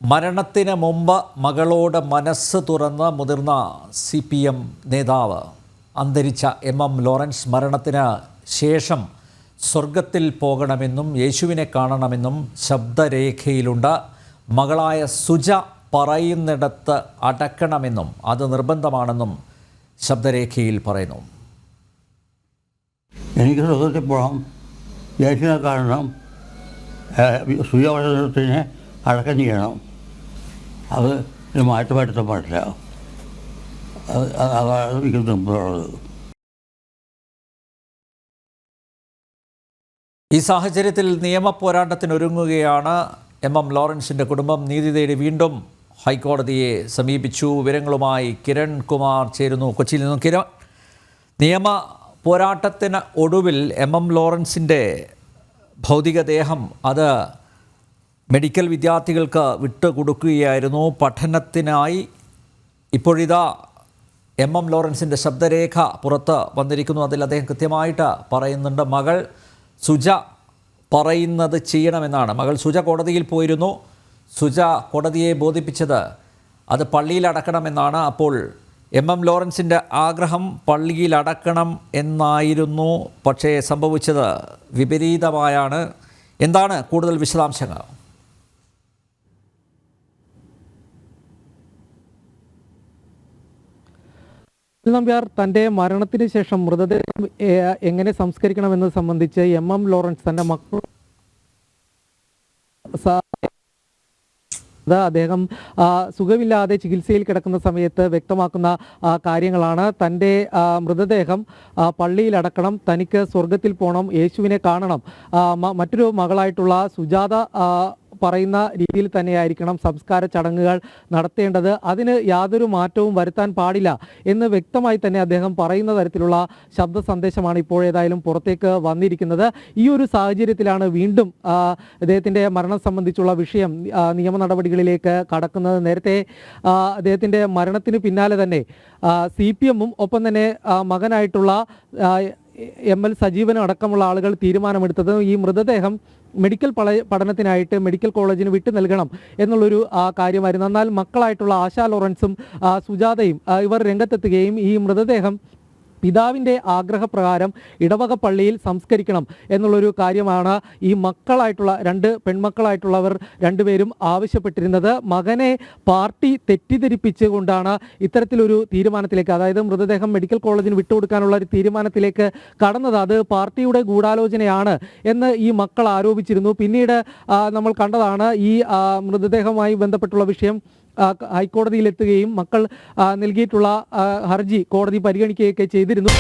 മരണത്തിന് മുമ്പ് മകളോട് മനസ്സ് തുറന്ന് മുതിർന്ന CPM നേതാവ് അന്തരിച്ച MM ലോറൻസ് മരണത്തിന് ശേഷം സ്വർഗത്തിൽ പോകണമെന്നും യേശുവിനെ കാണണമെന്നും ശബ്ദരേഖയിലുണ്ട്. മകളായ സുജ പറയുന്നിടത്ത് അടക്കണമെന്നും അത് നിർബന്ധമാണെന്നും ശബ്ദരേഖയിൽ പറയുന്നു. എനിക്ക് സ്വർഗത്തിൽ പോകണം, യേശുവിനെ കാണണം, സുജ പറയുന്നതിനെ അടക്കം ചെയ്യണം. അത് മാറ്റം വരുത്താൻ പാടില്ല. അതാണ് എനിക്ക് നിർബന്ധമുള്ളത്. ഈ സാഹചര്യത്തിൽ നിയമ പോരാട്ടത്തിനൊരുങ്ങുകയാണ് MM ലോറൻസിൻ്റെ കുടുംബം. നീതി തേടി വീണ്ടും ഹൈക്കോടതിയെ സമീപിച്ചു. വിവരങ്ങളുമായി കിരൺ കുമാർ ചേരുന്നു കൊച്ചിയിൽ നിന്നും. കിരൺ, നിയമ പോരാട്ടത്തിന് ഒടുവിൽ MM ലോറൻസിൻ്റെ ഭൗതികദേഹം അത് മെഡിക്കൽ വിദ്യാർത്ഥികൾക്ക് വിട്ടുകൊടുക്കുകയായിരുന്നു പഠനത്തിനായി. ഇപ്പോഴിതാ MM ലോറൻസിൻ്റെ ശബ്ദരേഖ പുറത്ത് വന്നിരിക്കുന്നു. അതിൽ അദ്ദേഹം കൃത്യമായിട്ട് പറയുന്നുണ്ട്, മകൾ സുജ പറയുന്നത് ചെയ്യണമെന്നാണ്. മകൾ സുജ കോടതിയിൽ പോയിരുന്നു. സുജ കോടതിയെ ബോധിപ്പിച്ചത് അത് പള്ളിയിലടക്കണമെന്നാണ്. അപ്പോൾ MM ലോറൻസിൻ്റെ ആഗ്രഹം പള്ളിയിലടക്കണം എന്നായിരുന്നു. പക്ഷേ സംഭവിച്ചത് വിപരീതമായാണ്. എന്താണ് കൂടുതൽ വിശദാംശങ്ങൾ? നമ്പ്യാർ തൻ്റെ മരണത്തിന് ശേഷം മൃതദേഹം എങ്ങനെ സംസ്കരിക്കണമെന്നത് സംബന്ധിച്ച് MM ലോറൻസ് തൻ്റെ മക്കൾ അദ്ദേഹം സുഖമില്ലാതെ ചികിത്സയിൽ കിടക്കുന്ന സമയത്ത് വ്യക്തമാക്കുന്ന കാര്യങ്ങളാണ്. തൻ്റെ മൃതദേഹം പള്ളിയിലടക്കണം, തനിക്ക് സ്വർഗത്തിൽ പോകണം, യേശുവിനെ കാണണം, മറ്റൊരു മകളായിട്ടുള്ള സുജാത പറയുന്ന രീതിയിൽ തന്നെയായിരിക്കണം സംസ്കാര ചടങ്ങുകൾ നടത്തേണ്ടത്, അതിന് യാതൊരു മാറ്റവും വരുത്താൻ പാടില്ല എന്ന് വ്യക്തമായി തന്നെ അദ്ദേഹം പറയുന്ന തരത്തിലുള്ള ശബ്ദ സന്ദേശമാണ് ഇപ്പോഴേതായാലും പുറത്തേക്ക് വന്നിരിക്കുന്നത്. ഈ ഒരു സാഹചര്യത്തിലാണ് വീണ്ടും അദ്ദേഹത്തിൻ്റെ മരണം സംബന്ധിച്ചുള്ള വിഷയം നിയമ നടപടികളിലേക്ക് കടക്കുന്നത്. നേരത്തെ അദ്ദേഹത്തിൻ്റെ മരണത്തിന് പിന്നാലെ തന്നെ CPM-ഉം ഒപ്പം തന്നെ മകനായിട്ടുള്ള ML സജീവനും അടക്കമുള്ള ആളുകൾ തീരുമാനമെടുത്തത് ഈ മൃതദേഹം മെഡിക്കൽ പഠനത്തിനായിട്ട് മെഡിക്കൽ കോളേജിന് വിട്ടു നൽകണം എന്നുള്ളൊരു കാര്യമായിരുന്നു. എന്നാൽ മക്കളായിട്ടുള്ള ആശാ ലോറൻസും സുജാതയും ഇവർ രംഗത്തെത്തുകയും ഈ മൃതദേഹം പിതാവിൻ്റെ ആഗ്രഹപ്രകാരം ഇടവക പള്ളിയിൽ സംസ്കരിക്കണം എന്നുള്ളൊരു കാര്യമാണ് ഈ രണ്ട് പെൺമക്കളായിട്ടുള്ളവർ രണ്ടുപേരും ആവശ്യപ്പെട്ടിരുന്നത്. മകനെ പാർട്ടി തെറ്റിദ്ധരിപ്പിച്ചുകൊണ്ടാണ് ഇത്തരത്തിലൊരു തീരുമാനത്തിലേക്ക്, അതായത് മൃതദേഹം മെഡിക്കൽ കോളേജിന് വിട്ടുകൊടുക്കാനുള്ള ഒരു തീരുമാനത്തിലേക്ക് കടന്നത്. അത് പാർട്ടിയുടെ ഗൂഢാലോചനയാണ് എന്ന് ഈ മക്കൾ ആരോപിച്ചിരുന്നു. പിന്നീട് നമ്മൾ കണ്ടതാണ് ഈ മൃതദേഹവുമായി ബന്ധപ്പെട്ടുള്ള വിഷയം ഹൈക്കോടതിയിലെത്തുകയും മക്കൾ നൽകിയിട്ടുള്ള ഹർജി കോടതി പരിഗണിക്കുകയൊക്കെ ചെയ്തിരുന്നു.